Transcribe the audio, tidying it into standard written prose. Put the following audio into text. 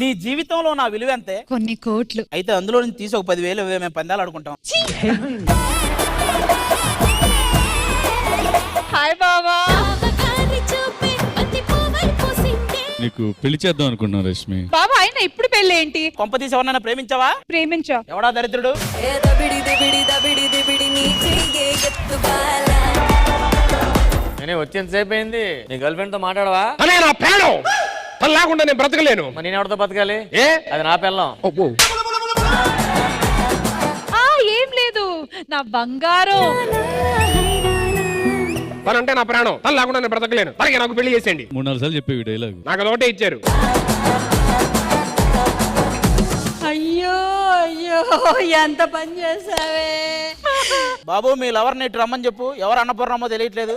నీ జీవితంలో నా విలువ అంతే కొన్ని కోట్లు. అయితే అందులో నుంచి తీసి ఒక 10,000 మేము పందాలు ఆడుకుంటాం. హాయ్ బాబా. నీకు పెళ్లి చేద్దాం అనుకున్నాను రష్మి. బాబా అయినా ఇప్పుడు పెళ్ళి ఏంటి? కొంపతీసి ఎవరన్నా ప్రేమించావా? ప్రేమించా. ఎవడా దరిద్రుడు? నేనే వచ్చి ఎంతసేపు అయింది? నీ గర్ల్ ఫ్రెండ్ తో మాట్లాడవా? అనే నా ప్రాణం తను లేకుండా నేను బ్రతకలేను. మరి నేను ఎవరితో బతకాలి? ఏ అది నా పిల్లం. ఏం లేదు నా బంగారం. తనంటే నా ప్రాణం, తను లేకుండా నేను బ్రతకలేను. తనకి నాకు పెళ్లి చేసేయండి. 3-4 సార్లు చెప్పేవి డైలాగ్. నాకు అదొకటే ఇచ్చారు. అయ్యో అయ్యో ఎంత పని చేసావే బాబు మీ లవర్ ని రమ్మని చెప్పు. ఎవరు అన్నపూర్ణమో తెలియట్లేదు.